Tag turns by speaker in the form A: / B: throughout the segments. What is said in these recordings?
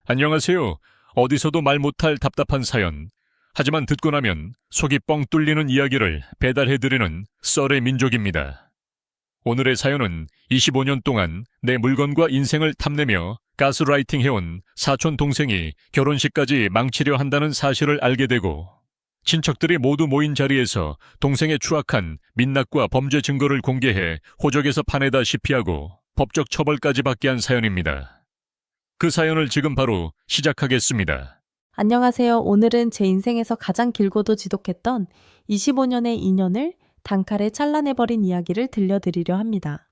A: 안녕하세요. 어디서도 말 못할 답답한 사연. 하지만 듣고 나면 속이 뻥 뚫리는 이야기를 배달해드리는 썰의 민족입니다. 오늘의 사연은 25년 동안 내 물건과 인생을 탐내며 가스라이팅 해온 사촌 동생이 결혼식까지 망치려 한다는 사실을 알게 되고, 친척들이 모두 모인 자리에서 동생의 추악한 민낯과 범죄 증거를 공개해 호적에서 파내다시피 하고 법적 처벌까지 받게 한 사연입니다. 그 사연을 지금 바로 시작하겠습니다.
B: 안녕하세요. 오늘은 제 인생에서 가장 길고도 지독했던 25년의 인연을 단칼에 잘라내버린 이야기를 들려드리려 합니다.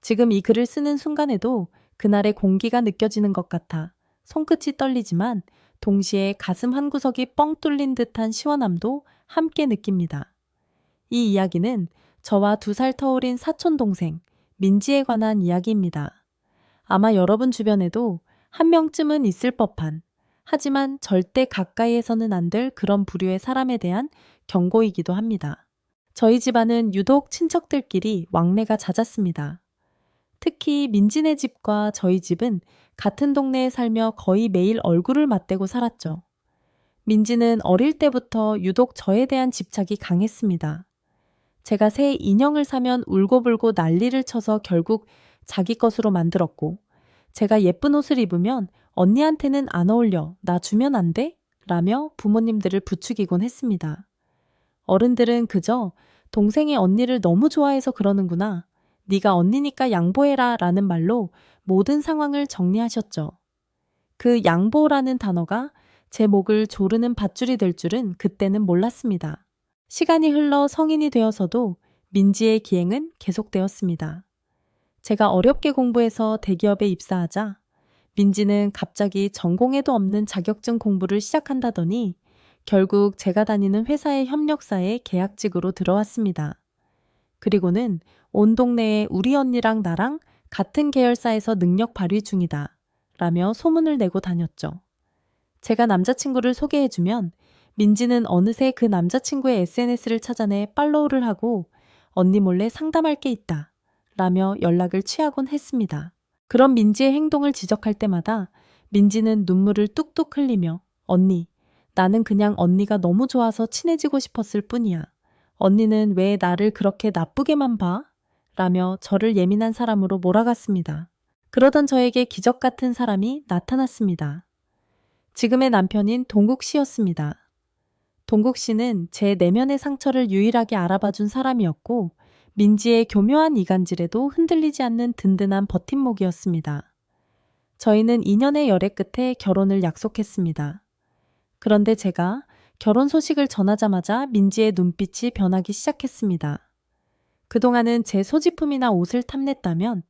B: 지금 이 글을 쓰는 순간에도 그날의 공기가 느껴지는 것 같아 손끝이 떨리지만 동시에 가슴 한 구석이 뻥 뚫린 듯한 시원함도 함께 느낍니다. 이 이야기는 저와 2살 터울인 사촌 동생 민지에 관한 이야기입니다. 아마 여러분 주변에도 한 명쯤은 있을 법한, 하지만 절대 가까이에서는 안 될 그런 부류의 사람에 대한 경고이기도 합니다. 저희 집안은 유독 친척들끼리 왕래가 잦았습니다. 특히 민지네 집과 저희 집은 같은 동네에 살며 거의 매일 얼굴을 맞대고 살았죠. 민지는 어릴 때부터 유독 저에 대한 집착이 강했습니다. 제가 새 인형을 사면 울고불고 난리를 쳐서 결국 자기 것으로 만들었고, 제가 예쁜 옷을 입으면 언니한테는 안 어울려, 나 주면 안 돼? 라며 부모님들을 부추기곤 했습니다. 어른들은 그저 동생이 언니를 너무 좋아해서 그러는구나, 네가 언니니까 양보해라 라는 말로 모든 상황을 정리하셨죠. 그 양보라는 단어가 제 목을 조르는 밧줄이 될 줄은 그때는 몰랐습니다. 시간이 흘러 성인이 되어서도 민지의 기행은 계속되었습니다. 제가 어렵게 공부해서 대기업에 입사하자 민지는 갑자기 전공에도 없는 자격증 공부를 시작한다더니 결국 제가 다니는 회사의 협력사에 계약직으로 들어왔습니다. 그리고는 온 동네에 우리 언니랑 나랑 같은 계열사에서 능력 발휘 중이다 라며 소문을 내고 다녔죠. 제가 남자친구를 소개해주면 민지는 어느새 그 남자친구의 SNS를 찾아내 팔로우를 하고 언니 몰래 상담할 게 있다 라며 연락을 취하곤 했습니다. 그런 민지의 행동을 지적할 때마다 민지는 눈물을 뚝뚝 흘리며 언니, 나는 그냥 언니가 너무 좋아서 친해지고 싶었을 뿐이야. 언니는 왜 나를 그렇게 나쁘게만 봐? 라며 저를 예민한 사람으로 몰아갔습니다. 그러던 저에게 기적 같은 사람이 나타났습니다. 지금의 남편인 동국 씨였습니다. 동국 씨는 제 내면의 상처를 유일하게 알아봐준 사람이었고 민지의 교묘한 이간질에도 흔들리지 않는 든든한 버팀목이었습니다. 저희는 2년의 열애 끝에 결혼을 약속했습니다. 그런데 제가 결혼 소식을 전하자마자 민지의 눈빛이 변하기 시작했습니다. 그동안은 제 소지품이나 옷을 탐냈다면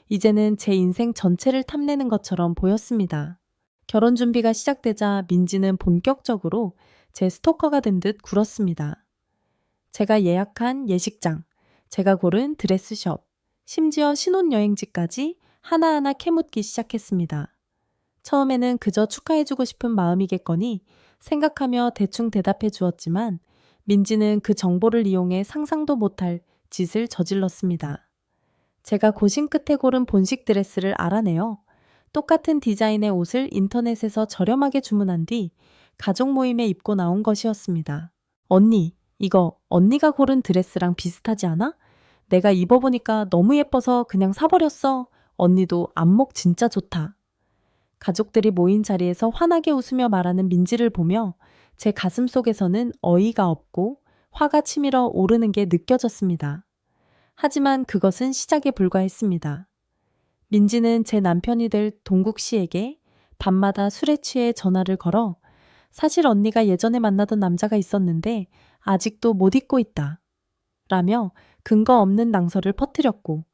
B: 이제는 제 인생 전체를 탐내는 것처럼 보였습니다. 결혼 준비가 시작되자 민지는 본격적으로 제 스토커가 된 듯 굴었습니다. 제가 예약한 예식장, 제가 고른 드레스숍, 심지어 신혼여행지까지 하나하나 캐묻기 시작했습니다. 처음에는 그저 축하해주고 싶은 마음이겠거니 생각하며 대충 대답해 주었지만 민지는 그 정보를 이용해 상상도 못할 짓을 저질렀습니다. 제가 고심 끝에 고른 본식 드레스를 알아내어 똑같은 디자인의 옷을 인터넷에서 저렴하게 주문한 뒤 가족 모임에 입고 나온 것이었습니다. 언니, 이거 언니가 고른 드레스랑 비슷하지 않아? 내가 입어보니까 너무 예뻐서 그냥 사버렸어. 언니도 안목 진짜 좋다. 가족들이 모인 자리에서 환하게 웃으며 말하는 민지를 보며 제 가슴 속에서는 어이가 없고 화가 치밀어 오르는 게 느껴졌습니다. 하지만 그것은 시작에 불과했습니다. 민지는 제 남편이 될 동국 씨에게 밤마다 술에 취해 전화를 걸어 사실 언니가 예전에 만나던 남자가 있었는데 아직도 못 잊고 있다 라며 근거 없는 낭설을 퍼뜨렸고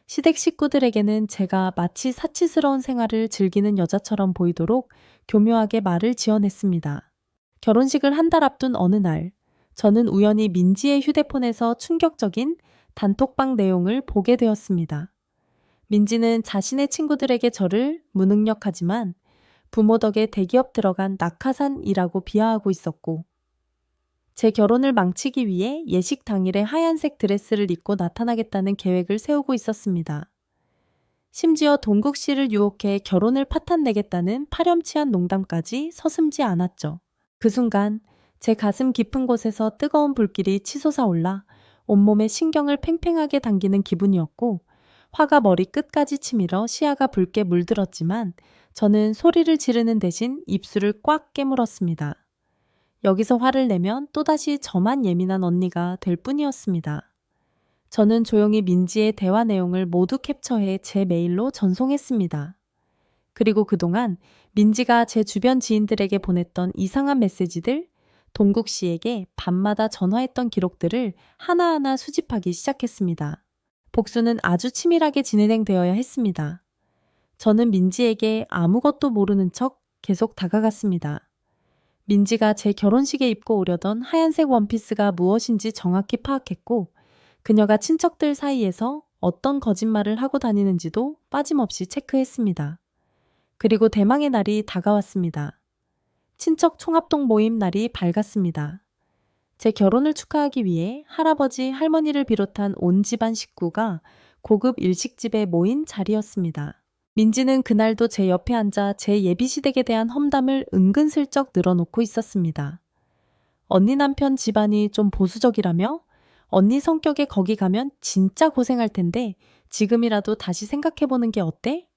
B: 시댁 식구들에게는 제가 마치 사치스러운 생활을 즐기는 여자처럼 보이도록 교묘하게 말을 지어냈습니다. 결혼식을 한 달 앞둔 어느 날 저는 우연히 민지의 휴대폰에서 충격적인 단톡방 내용을 보게 되었습니다. 민지는 자신의 친구들에게 저를 무능력하지만 부모 덕에 대기업 들어간 낙하산이라고 비하하고 있었고 제 결혼을 망치기 위해 예식 당일에 하얀색 드레스를 입고 나타나겠다는 계획을 세우고 있었습니다. 심지어 동국 씨를 유혹해 결혼을 파탄내겠다는 파렴치한 농담까지 서슴지 않았죠. 그 순간 제 가슴 깊은 곳에서 뜨거운 불길이 치솟아 올라 온몸에 신경을 팽팽하게 당기는 기분이었고 화가 머리 끝까지 치밀어 시야가 붉게 물들었지만 저는 소리를 지르는 대신 입술을 꽉 깨물었습니다. 여기서 화를 내면 또다시 저만 예민한 언니가 될 뿐이었습니다. 저는 조용히 민지의 대화 내용을 모두 캡처해 제 메일로 전송했습니다. 그리고 그동안 민지가 제 주변 지인들에게 보냈던 이상한 메시지들, 동국 씨에게 밤마다 전화했던 기록들을 하나하나 수집하기 시작했습니다. 복수는 아주 치밀하게 진행되어야 했습니다. 저는 민지에게 아무것도 모르는 척 계속 다가갔습니다. 민지가 제 결혼식에 입고 오려던 하얀색 원피스가 무엇인지 정확히 파악했고 그녀가 친척들 사이에서 어떤 거짓말을 하고 다니는지도 빠짐없이 체크했습니다. 그리고 대망의 날이 다가왔습니다. 친척 총합동 모임 날이 밝았습니다. 제 결혼을 축하하기 위해 할아버지, 할머니를 비롯한 온 집안 식구가 고급 일식집에 모인 자리였습니다. 민지는 그날도 제 옆에 앉아 제 예비시댁에 대한 험담을 은근슬쩍 늘어놓고 있었습니다. 언니 남편 집안이 좀 보수적이라며? 언니 성격에 거기 가면 진짜 고생할 텐데 지금이라도 다시 생각해보는 게 어때?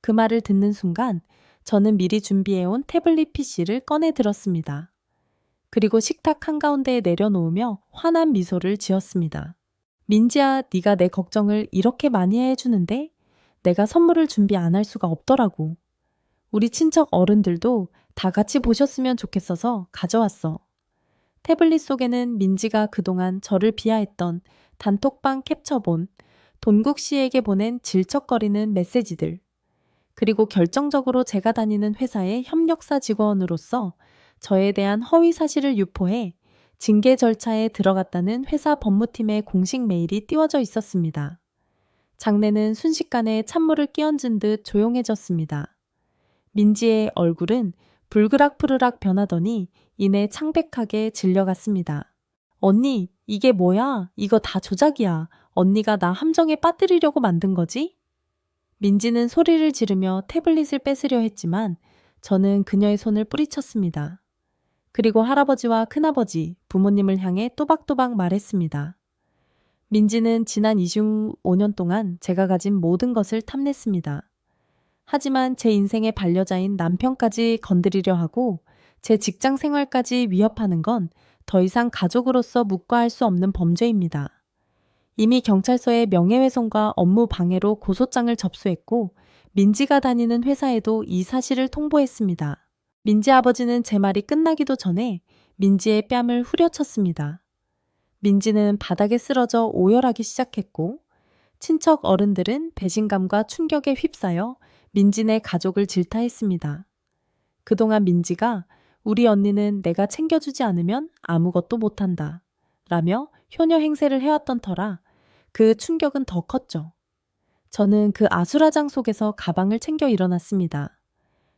B: 그 말을 듣는 순간 저는 미리 준비해온 태블릿 PC를 꺼내 들었습니다. 그리고 식탁 한가운데에 내려놓으며 환한 미소를 지었습니다. 민지야, 네가 내 걱정을 이렇게 많이 해주는데 내가 선물을 준비 안 할 수가 없더라고. 우리 친척 어른들도 다 같이 보셨으면 좋겠어서 가져왔어. 태블릿 속에는 민지가 그동안 저를 비하했던 단톡방 캡처본, 돈국 씨에게 보낸 질척거리는 메시지들, 그리고 결정적으로 제가 다니는 회사의 협력사 직원으로서 저에 대한 허위 사실을 유포해 징계 절차에 들어갔다는 회사 법무팀의 공식 메일이 띄워져 있었습니다. 장내는 순식간에 찬물을 끼얹은 듯 조용해졌습니다. 민지의 얼굴은 불그락푸르락 변하더니 이내 창백하게 질려갔습니다. 언니, 이게 뭐야? 이거 다 조작이야. 언니가 나 함정에 빠뜨리려고 만든 거지? 민지는 소리를 지르며 태블릿을 뺏으려 했지만 저는 그녀의 손을 뿌리쳤습니다. 그리고 할아버지와 큰아버지, 부모님을 향해 또박또박 말했습니다. 민지는 지난 25년 동안 제가 가진 모든 것을 탐냈습니다. 하지만 제 인생의 반려자인 남편까지 건드리려 하고 제 직장 생활까지 위협하는 건 더 이상 가족으로서 묵과할 수 없는 범죄입니다. 이미 경찰서에 명예훼손과 업무 방해로 고소장을 접수했고 민지가 다니는 회사에도 이 사실을 통보했습니다. 민지 아버지는 제 말이 끝나기도 전에 민지의 뺨을 후려쳤습니다. 민지는 바닥에 쓰러져 오열하기 시작했고 친척 어른들은 배신감과 충격에 휩싸여 민지네 가족을 질타했습니다. 그동안 민지가 우리 언니는 내가 챙겨주지 않으면 아무것도 못한다 라며 효녀 행세를 해왔던 터라 그 충격은 더 컸죠. 저는 그 아수라장 속에서 가방을 챙겨 일어났습니다.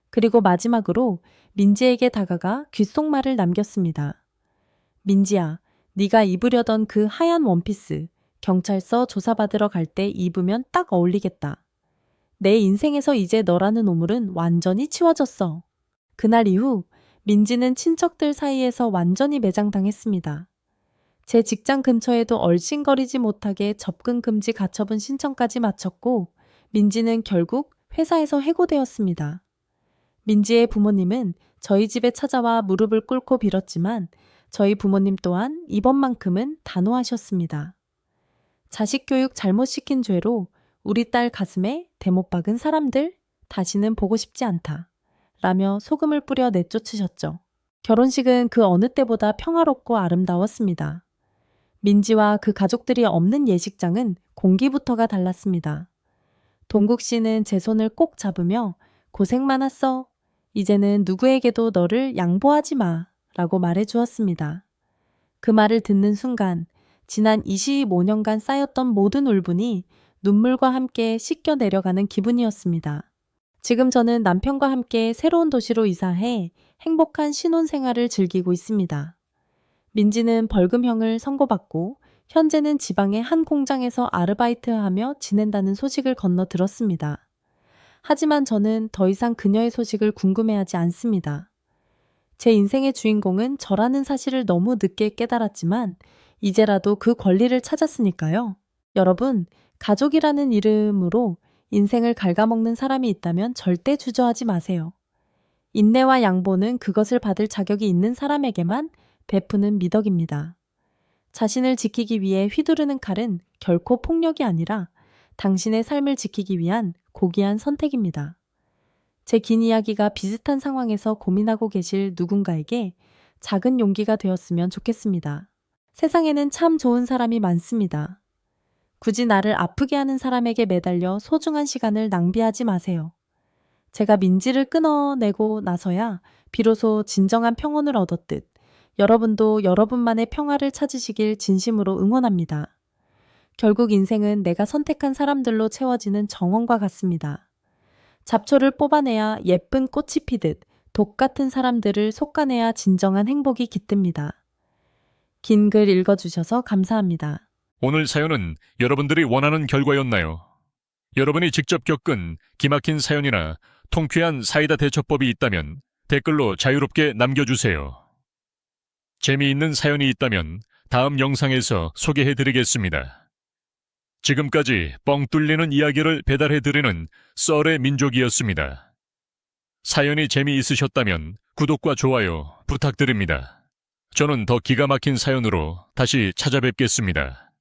B: 그리고 마지막으로 민지에게 다가가 귓속말을 남겼습니다. 민지야, 네가 입으려던 그 하얀 원피스 경찰서 조사받으러 갈 때 입으면 딱 어울리겠다. 내 인생에서 이제 너라는 오물은 완전히 치워졌어. 그날 이후 민지는 친척들 사이에서 완전히 매장당했습니다. 제 직장 근처에도 얼씬거리지 못하게 접근 금지 가처분 신청까지 마쳤고 민지는 결국 회사에서 해고되었습니다. 민지의 부모님은 저희 집에 찾아와 무릎을 꿇고 빌었지만 저희 부모님 또한 이번만큼은 단호하셨습니다. 자식 교육 잘못 시킨 죄로 우리 딸 가슴에 대못 박은 사람들 다시는 보고 싶지 않다 라며 소금을 뿌려 내쫓으셨죠. 결혼식은 그 어느 때보다 평화롭고 아름다웠습니다. 민지와 그 가족들이 없는 예식장은 공기부터가 달랐습니다. 동국 씨는 제 손을 꼭 잡으며 고생 많았어. 이제는 누구에게도 너를 양보하지 마 라고 말해 주었습니다. 그 말을 듣는 순간 지난 25년간 쌓였던 모든 울분이 눈물과 함께 씻겨 내려가는 기분이었습니다. 지금 저는 남편과 함께 새로운 도시로 이사해 행복한 신혼생활을 즐기고 있습니다. 민지는 벌금형을 선고받고 현재는 지방의 한 공장에서 아르바이트하며 지낸다는 소식을 건너 들었습니다. 하지만 저는 더 이상 그녀의 소식을 궁금해하지 않습니다. 제 인생의 주인공은 저라는 사실을 너무 늦게 깨달았지만 이제라도 그 권리를 찾았으니까요. 여러분, 가족이라는 이름으로 인생을 갉아먹는 사람이 있다면 절대 주저하지 마세요. 인내와 양보는 그것을 받을 자격이 있는 사람에게만 베푸는 미덕입니다. 자신을 지키기 위해 휘두르는 칼은 결코 폭력이 아니라 당신의 삶을 지키기 위한 고귀한 선택입니다. 제 긴 이야기가 비슷한 상황에서 고민하고 계실 누군가에게 작은 용기가 되었으면 좋겠습니다. 세상에는 참 좋은 사람이 많습니다. 굳이 나를 아프게 하는 사람에게 매달려 소중한 시간을 낭비하지 마세요. 제가 민지를 끊어내고 나서야 비로소 진정한 평온을 얻었듯 여러분도 여러분만의 평화를 찾으시길 진심으로 응원합니다. 결국 인생은 내가 선택한 사람들로 채워지는 정원과 같습니다. 잡초를 뽑아내야 예쁜 꽃이 피듯 독 같은 사람들을 솎아내야 진정한 행복이 깃듭니다. 긴 글 읽어주셔서 감사합니다.
A: 오늘 사연은 여러분들이 원하는 결과였나요? 여러분이 직접 겪은 기막힌 사연이나 통쾌한 사이다 대처법이 있다면 댓글로 자유롭게 남겨주세요. 재미있는 사연이 있다면 다음 영상에서 소개해드리겠습니다. 지금까지 뻥 뚫리는 이야기를 배달해드리는 썰의 민족이었습니다. 사연이 재미있으셨다면 구독과 좋아요 부탁드립니다. 저는 더 기가 막힌 사연으로 다시 찾아뵙겠습니다.